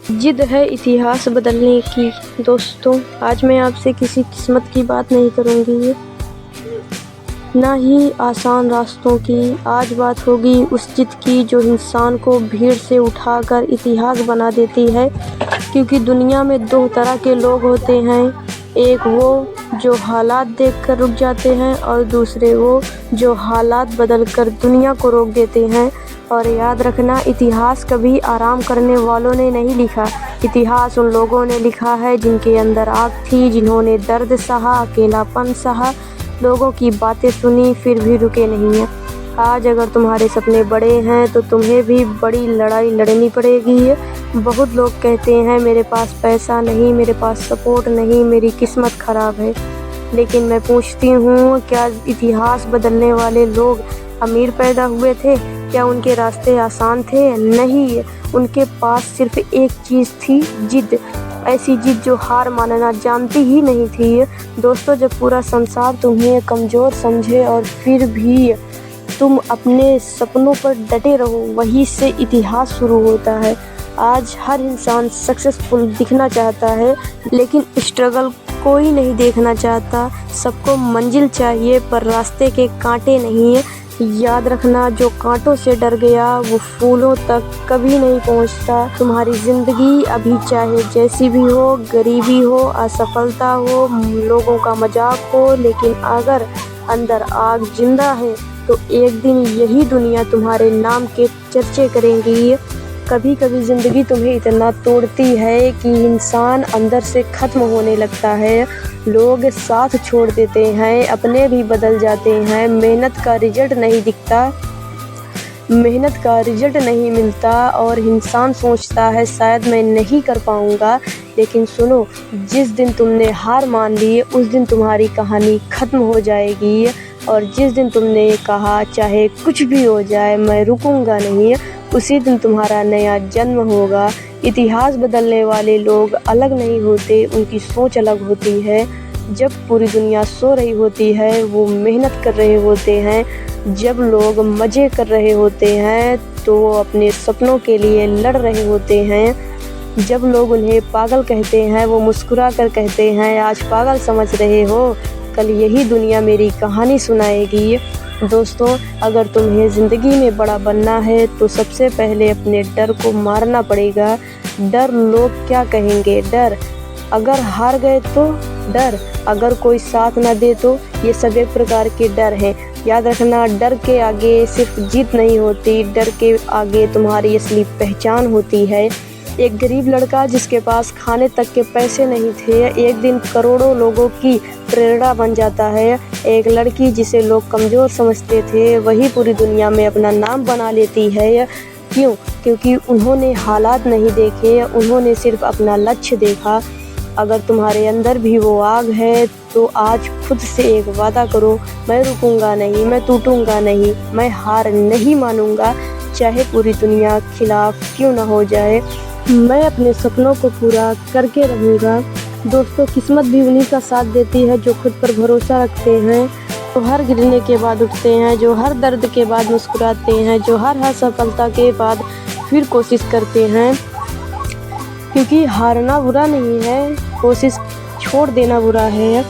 जिद है इतिहास बदलने की। दोस्तों, आज मैं आपसे किसी किस्मत की बात नहीं करूँगी, ना ही आसान रास्तों की। आज बात होगी उस जिद की जो इंसान को भीड़ से उठाकर इतिहास बना देती है। क्योंकि दुनिया में दो तरह के लोग होते हैं, एक वो जो हालात देखकर रुक जाते हैं और दूसरे वो जो हालात बदलकर दुनिया को रोक देते हैं। और याद रखना, इतिहास कभी आराम करने वालों ने नहीं लिखा। इतिहास उन लोगों ने लिखा है जिनके अंदर आग थी, जिन्होंने दर्द सहा, अकेलापन सहा, लोगों की बातें सुनी, फिर भी रुके नहीं हैं। आज अगर तुम्हारे सपने बड़े हैं तो तुम्हें भी बड़ी लड़ाई लड़नी पड़ेगी। बहुत लोग कहते हैं मेरे पास पैसा नहीं, मेरे पास सपोर्ट नहीं, मेरी किस्मत ख़राब है। लेकिन मैं पूछती हूँ, क्या इतिहास बदलने वाले लोग अमीर पैदा हुए थे? क्या उनके रास्ते आसान थे? नहीं, उनके पास सिर्फ एक चीज़ थी, जिद। ऐसी जिद जो हार मानना जानती ही नहीं थी। दोस्तों, जब पूरा संसार तुम्हें कमज़ोर समझे और फिर भी तुम अपने सपनों पर डटे रहो, वहीं से इतिहास शुरू होता है। आज हर इंसान सक्सेसफुल दिखना चाहता है, लेकिन स्ट्रगल कोई नहीं देखना चाहता। सबको मंजिल चाहिए पर रास्ते के कांटे नहीं। याद रखना, जो कांटों से डर गया वो फूलों तक कभी नहीं पहुंचता। तुम्हारी ज़िंदगी अभी चाहे जैसी भी हो, गरीबी हो, असफलता हो, लोगों का मजाक हो, लेकिन अगर अंदर आग जिंदा है तो एक दिन यही दुनिया तुम्हारे नाम के चर्चे करेंगी। कभी कभी ज़िंदगी तुम्हें इतना तोड़ती है कि इंसान अंदर से ख़त्म होने लगता है। लोग साथ छोड़ देते हैं, अपने भी बदल जाते हैं। मेहनत का रिजल्ट नहीं दिखता, मेहनत का रिजल्ट नहीं मिलता और इंसान सोचता है शायद मैं नहीं कर पाऊँगा। लेकिन सुनो, जिस दिन तुमने हार मान ली उस दिन तुम्हारी कहानी ख़त्म हो जाएगी। और जिस दिन तुमने कहा चाहे कुछ भी हो जाए मैं रुकूंगा नहीं, उसी दिन तुम्हारा नया जन्म होगा। इतिहास बदलने वाले लोग अलग नहीं होते, उनकी सोच अलग होती है। जब पूरी दुनिया सो रही होती है वो मेहनत कर रहे होते हैं। जब लोग मज़े कर रहे होते हैं तो वो अपने सपनों के लिए लड़ रहे होते हैं। जब लोग उन्हें पागल कहते हैं वो मुस्कुरा कर कहते हैं आज पागल समझ रहे हो, कल यही दुनिया मेरी कहानी सुनाएगी। दोस्तों, अगर तुम्हें ज़िंदगी में बड़ा बनना है तो सबसे पहले अपने डर को मारना पड़ेगा। डर, लोग क्या कहेंगे, डर अगर हार गए तो डर, अगर कोई साथ ना दे तो, ये सब एक प्रकार के डर हैं। याद रखना, डर के आगे सिर्फ जीत नहीं होती, डर के आगे तुम्हारी असली पहचान होती है। एक गरीब लड़का जिसके पास खाने तक के पैसे नहीं थे, एक दिन करोड़ों लोगों की प्रेरणा बन जाता है। एक लड़की जिसे लोग कमज़ोर समझते थे, वही पूरी दुनिया में अपना नाम बना लेती है। क्यों? क्योंकि उन्होंने हालात नहीं देखे, उन्होंने सिर्फ अपना लक्ष्य देखा। अगर तुम्हारे अंदर भी वो आग है तो आज खुद से एक वादा करो, मैं रुकूंगा नहीं, मैं टूटूंगा नहीं, मैं हार नहीं मानूंगा, चाहे पूरी दुनिया खिलाफ क्यों ना हो जाए। मैं अपने सपनों को पूरा करके रहूँगा। दोस्तों, किस्मत भी उन्हीं का साथ देती है जो खुद पर भरोसा रखते हैं, जो हर गिरने के बाद उठते हैं, जो हर दर्द के बाद मुस्कुराते हैं, जो हर असफलता के बाद फिर कोशिश करते हैं। क्योंकि हारना बुरा नहीं है, कोशिश छोड़ देना बुरा है।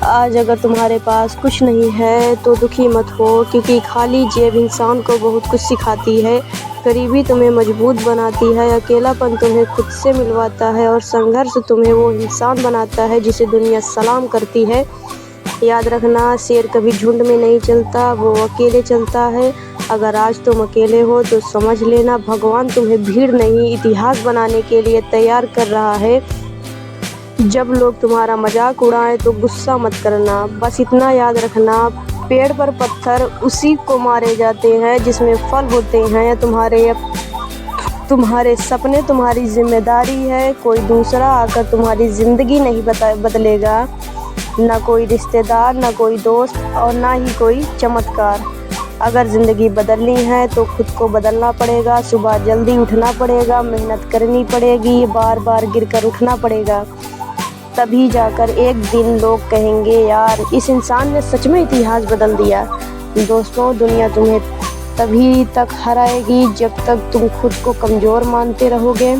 आज अगर तुम्हारे पास कुछ नहीं है तो दुखी मत हो, क्योंकि खाली जेब इंसान को बहुत कुछ सिखाती है। गरीबी तुम्हें मजबूत बनाती है, अकेलापन तुम्हें खुद से मिलवाता है और संघर्ष तुम्हें वो इंसान बनाता है जिसे दुनिया सलाम करती है। याद रखना, शेर कभी झुंड में नहीं चलता, वो अकेले चलता है। अगर आज तुम अकेले हो तो समझ लेना भगवान तुम्हें भीड़ नहीं, इतिहास बनाने के लिए तैयार कर रहा है। जब लोग तुम्हारा मजाक उड़ाएं तो गुस्सा मत करना, बस इतना याद रखना, पेड़ पर पत्थर उसी को मारे जाते हैं जिसमें फल होते हैं। तुम्हारे सपने तुम्हारी जिम्मेदारी है, कोई दूसरा आकर तुम्हारी ज़िंदगी नहीं बदलेगा। ना कोई रिश्तेदार, ना कोई दोस्त और ना ही कोई चमत्कार। अगर ज़िंदगी बदलनी है तो खुद को बदलना पड़ेगा। सुबह जल्दी उठना पड़ेगा, मेहनत करनी पड़ेगी, बार बार गिरकर उठना पड़ेगा। तभी जाकर एक दिन लोग कहेंगे यार, इस इंसान ने सच में इतिहास बदल दिया। दोस्तों, दुनिया तुम्हें तभी तक हराएगी जब तक तुम खुद को कमज़ोर मानते रहोगे।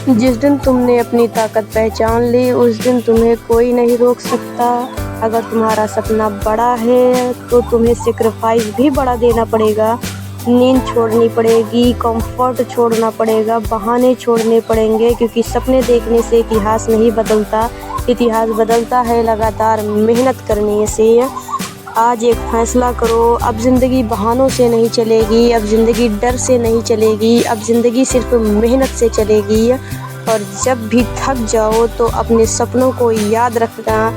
जिस दिन तुमने अपनी ताकत पहचान ली उस दिन तुम्हें कोई नहीं रोक सकता। अगर तुम्हारा सपना बड़ा है तो तुम्हें सेक्रीफाइस भी बड़ा देना पड़ेगा। नींद छोड़नी पड़ेगी, कंफर्ट छोड़ना पड़ेगा, बहाने छोड़ने पड़ेंगे, क्योंकि सपने देखने से इतिहास नहीं बदलता। इतिहास बदलता है लगातार मेहनत करने से। आज एक फैसला करो, अब ज़िंदगी बहानों से नहीं चलेगी, अब ज़िंदगी डर से नहीं चलेगी, अब ज़िंदगी सिर्फ मेहनत से चलेगी। और जब भी थक जाओ तो अपने सपनों को याद रखना,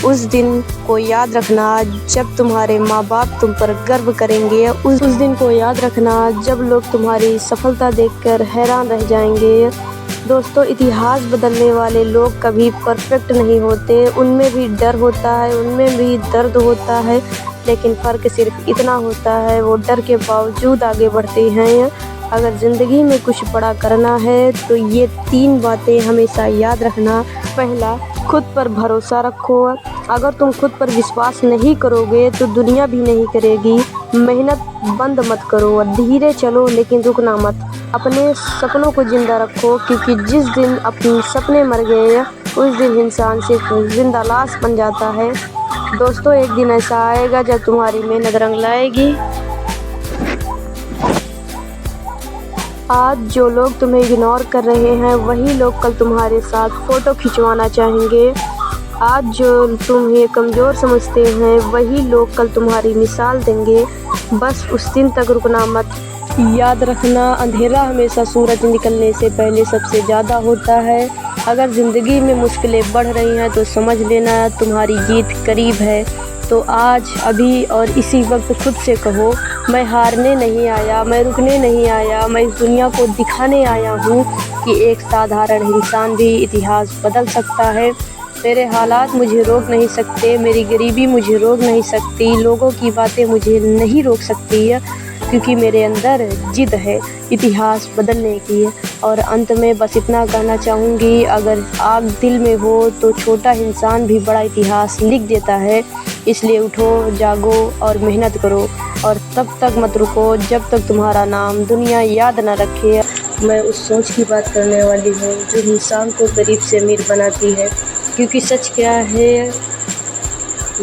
उस दिन को याद रखना जब तुम्हारे माँ बाप तुम पर गर्व करेंगे। उस दिन को याद रखना जब लोग तुम्हारी सफलता देखकर हैरान रह जाएंगे। दोस्तों, इतिहास बदलने वाले लोग कभी परफेक्ट नहीं होते, उनमें भी डर होता है, उनमें भी दर्द होता है, लेकिन फ़र्क सिर्फ इतना होता है वो डर के बावजूद आगे बढ़ते हैं। अगर ज़िंदगी में कुछ बड़ा करना है तो ये 3 बातें हमेशा याद रखना। पहला, खुद पर भरोसा रखो। अगर तुम खुद पर विश्वास नहीं करोगे तो दुनिया भी नहीं करेगी। मेहनत बंद मत करो, धीरे चलो लेकिन रुकना मत। अपने सपनों को जिंदा रखो, क्योंकि जिस दिन अपने सपने मर गए उस दिन इंसान सिर्फ जिंदा लाश बन जाता है। दोस्तों, एक दिन ऐसा आएगा जब तुम्हारी मेहनत रंग लाएगी। आज जो लोग तुम्हें इग्नोर कर रहे हैं वही लोग कल तुम्हारे साथ फ़ोटो खिंचवाना चाहेंगे। आज जो तुम्हें कमज़ोर समझते हैं वही लोग कल तुम्हारी मिसाल देंगे। बस उस दिन तक रुकना मत। याद रखना, अंधेरा हमेशा सूरज निकलने से पहले सबसे ज़्यादा होता है। अगर ज़िंदगी में मुश्किलें बढ़ रही हैं तो समझ लेना तुम्हारी जीत करीब है। तो आज, अभी और इसी वक्त खुद से कहो, मैं हारने नहीं आया, मैं रुकने नहीं आया, मैं इस दुनिया को दिखाने आया हूँ कि एक साधारण इंसान भी इतिहास बदल सकता है। मेरे हालात मुझे रोक नहीं सकते, मेरी गरीबी मुझे रोक नहीं सकती, लोगों की बातें मुझे नहीं रोक सकती, क्योंकि मेरे अंदर जिद है इतिहास बदलने की। और अंत में बस इतना कहना चाहूँगी, अगर आग दिल में हो तो छोटा इंसान भी बड़ा इतिहास लिख देता है। इसलिए उठो, जागो और मेहनत करो, और तब तक मत रुको जब तक तुम्हारा नाम दुनिया याद न रखे। मैं उस सोच की बात करने वाली हूँ जो इंसान को गरीब से अमीर बनाती है, क्योंकि सच क्या है,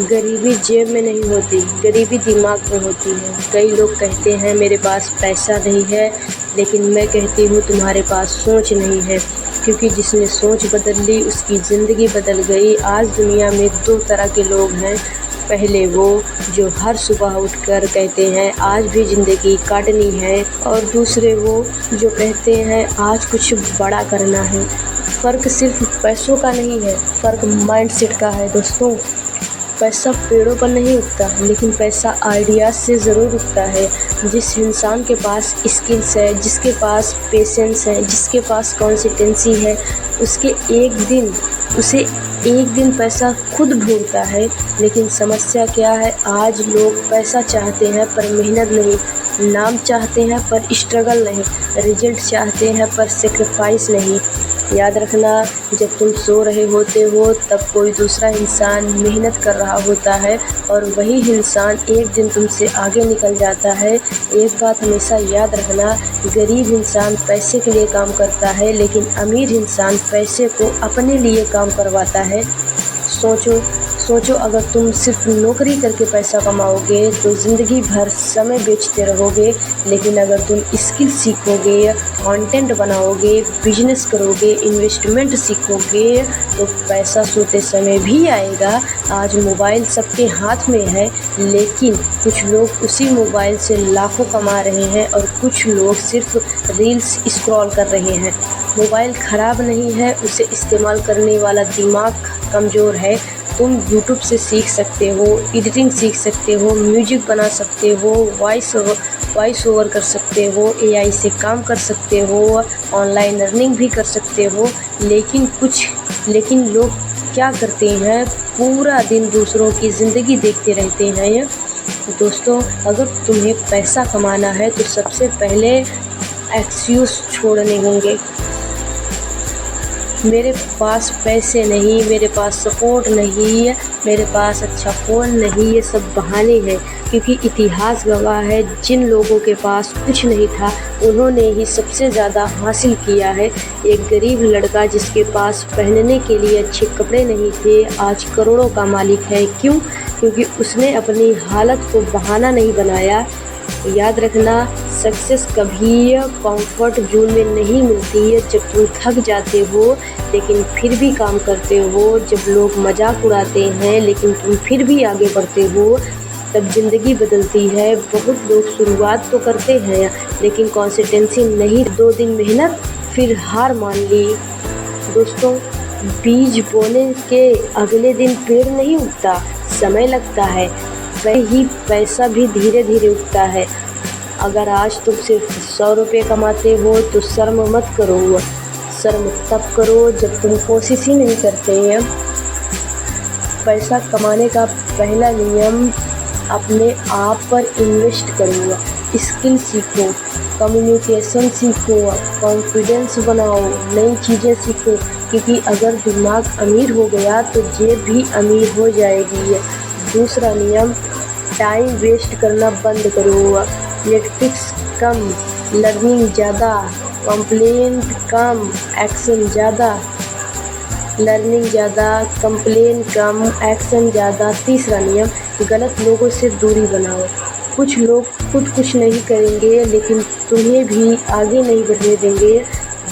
गरीबी जेब में नहीं होती, गरीबी दिमाग में होती है। कई लोग कहते हैं मेरे पास पैसा नहीं है, लेकिन मैं कहती हूँ तुम्हारे पास सोच नहीं है, क्योंकि जिसने सोच बदल ली उसकी ज़िंदगी बदल गई। आज दुनिया में 2 तरह के लोग हैं। पहले वो जो हर सुबह उठकर कहते हैं आज भी ज़िंदगी काटनी है, और दूसरे वो जो कहते हैं आज कुछ बड़ा करना है। फ़र्क सिर्फ पैसों का नहीं है, फ़र्क माइंडसेट का है। दोस्तों, पैसा पेड़ों पर नहीं उगता, लेकिन पैसा आइडियाज़ से ज़रूर उगता है। जिस इंसान के पास स्किल्स है, जिसके पास पेशेंस है, जिसके पास कंसिस्टेंसी है, उसे एक दिन पैसा खुद ढूंढता है। लेकिन समस्या क्या है, आज लोग पैसा चाहते हैं पर मेहनत नहीं, नाम चाहते हैं पर स्ट्रगल नहीं, रिजल्ट चाहते हैं पर सेक्रीफाइस नहीं। याद रखना, जब तुम सो रहे होते हो तब कोई दूसरा इंसान मेहनत कर रहा होता है, और वही इंसान एक दिन तुमसे आगे निकल जाता है। एक बात हमेशा याद रखना, गरीब इंसान पैसे के लिए काम करता है, लेकिन अमीर इंसान पैसे को अपने लिए काम करवाता है। सोचो, अगर तुम सिर्फ नौकरी करके पैसा कमाओगे तो ज़िंदगी भर समय बेचते रहोगे, लेकिन अगर तुम स्किल सीखोगे, कंटेंट बनाओगे, बिजनेस करोगे, इन्वेस्टमेंट सीखोगे तो पैसा सोते समय भी आएगा। आज मोबाइल सबके हाथ में है, लेकिन कुछ लोग उसी मोबाइल से लाखों कमा रहे हैं और कुछ लोग सिर्फ रील्स स्क्रॉल कर रहे हैं। मोबाइल ख़राब नहीं है, उसे इस्तेमाल करने वाला दिमाग कमज़ोर है। तुम यूट्यूब से सीख सकते हो, एडिटिंग सीख सकते हो, म्यूजिक बना सकते हो, वॉइस ओवर कर सकते हो, एआई से काम कर सकते हो, ऑनलाइन अर्निंग भी कर सकते हो। लेकिन लोग क्या करते हैं, पूरा दिन दूसरों की ज़िंदगी देखते रहते हैं। दोस्तों, अगर तुम्हें पैसा कमाना है तो सबसे पहले एक्सक्यूज़ छोड़ने होंगे। मेरे पास पैसे नहीं, मेरे पास सपोर्ट नहीं, मेरे पास अच्छा फ़ोन नहीं, ये सब बहाने हैं। क्योंकि इतिहास गवाह है, जिन लोगों के पास कुछ नहीं था उन्होंने ही सबसे ज़्यादा हासिल किया है। एक गरीब लड़का जिसके पास पहनने के लिए अच्छे कपड़े नहीं थे, आज करोड़ों का मालिक है। क्यों? क्योंकि उसने अपनी हालत को बहाना नहीं बनाया। याद रखना, सक्सेस कभी कंफर्ट जोन में नहीं मिलती है। जब तुम थक जाते हो लेकिन फिर भी काम करते हो, जब लोग मजाक उड़ाते हैं लेकिन तुम फिर भी आगे बढ़ते हो, तब ज़िंदगी बदलती है। बहुत लोग शुरुआत तो करते हैं लेकिन कंसिस्टेंसी नहीं, 2 दिन मेहनत फिर हार मान ली। दोस्तों, बीज बोने के अगले दिन पेड़ नहीं उगता, समय लगता है। वही पैसा भी धीरे धीरे उगता है। अगर आज तुम सिर्फ 100 रुपये कमाते हो तो शर्म मत करो। शर्म तब करो जब तुम कोशिश ही नहीं करते हैं। पैसा कमाने का पहला नियम, अपने आप पर इन्वेस्ट करो। स्किल सीखो, कम्युनिकेशन सीखो, कॉन्फिडेंस बनाओ, नई चीज़ें सीखो, क्योंकि अगर दिमाग अमीर हो गया तो जेब भी अमीर हो जाएगी। दूसरा नियम, टाइम वेस्ट करना बंद करो। नेटफ्लिक्स कम, लर्निंग ज़्यादा, कंप्लेंट कम, एक्शन ज़्यादा। लर्निंग ज़्यादा, कंप्लेन कम, एक्शन ज़्यादा। तीसरा नियम, गलत लोगों से दूरी बनाओ। कुछ लोग खुद कुछ नहीं करेंगे लेकिन तुम्हें भी आगे नहीं बढ़ने देंगे।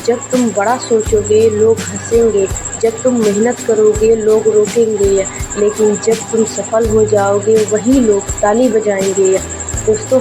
जब तुम बड़ा सोचोगे लोग हंसेंगे, जब तुम मेहनत करोगे लोग रोकेंगे, लेकिन जब तुम सफल हो जाओगे वही लोग ताली बजाएंगे। दोस्तों,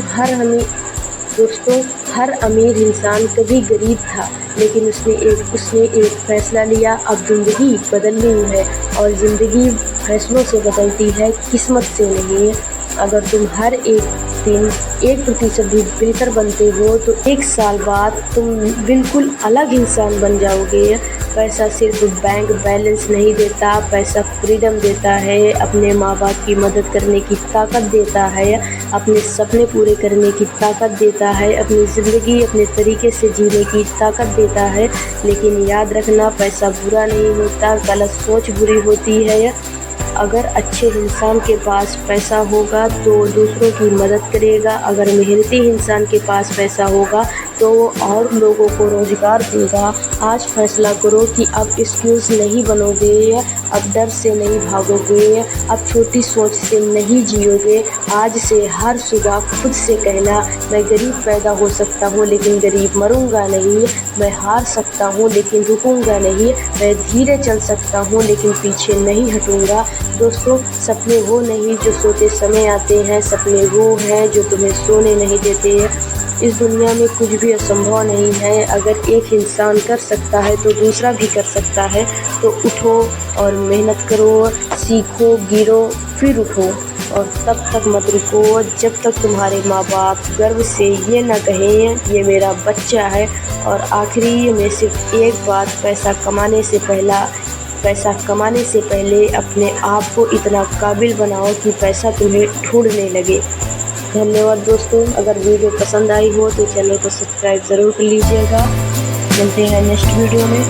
हर अमीर इंसान कभी गरीब था, लेकिन उसने एक फैसला लिया। अब ज़िंदगी बदलनी है और ज़िंदगी फैसलों से बदलती है, किस्मत से नहीं। अगर तुम हर एक दिन 1% भी बेहतर बनते हो तो 1 साल बाद तुम बिल्कुल अलग इंसान बन जाओगे। पैसा सिर्फ बैंक बैलेंस नहीं देता, पैसा फ्रीडम देता है, अपने माँ बाप की मदद करने की ताकत देता है, अपने सपने पूरे करने की ताकत देता है, अपनी ज़िंदगी अपने तरीके से जीने की ताकत देता है। लेकिन याद रखना, पैसा बुरा नहीं होता, गलत सोच बुरी होती है। अगर अच्छे इंसान के पास पैसा होगा तो दूसरों की मदद करेगा, अगर मेहनती इंसान के पास पैसा होगा तो वो और लोगों को रोज़गार देगा। आज फैसला करो कि अब एक्सक्यूज़ नहीं बनोगे, अब डर से नहीं भागोगे, अब छोटी सोच से नहीं जियोगे। आज से हर सुबह खुद से कहना, मैं गरीब पैदा हो सकता हूँ लेकिन गरीब मरूंगा नहीं, मैं हार सकता हूँ लेकिन रुकूंगा नहीं, मैं धीरे चल सकता हूँ लेकिन पीछे नहीं हटूंगा। दोस्तों, सपने वो नहीं जो सोते समय आते हैं, सपने वो हैं जो तुम्हें सोने नहीं देते हैं। इस दुनिया में कुछ भी असंभव नहीं है। अगर एक इंसान कर सकता है तो दूसरा भी कर सकता है। तो उठो और मेहनत करो, सीखो, गिरो, फिर उठो और तब तक मत रुको जब तक तुम्हारे माँ बाप गर्व से ये ना कहें ये मेरा बच्चा है। और आखिरी में सिर्फ एक बात, पैसा कमाने से पहले अपने आप को इतना काबिल बनाओ कि पैसा तुम्हें ढूंढने लगे। धन्यवाद दोस्तों। अगर वीडियो पसंद आई हो तो चैनल को सब्सक्राइब ज़रूर कर लीजिएगा। मिलते हैं नेक्स्ट वीडियो में।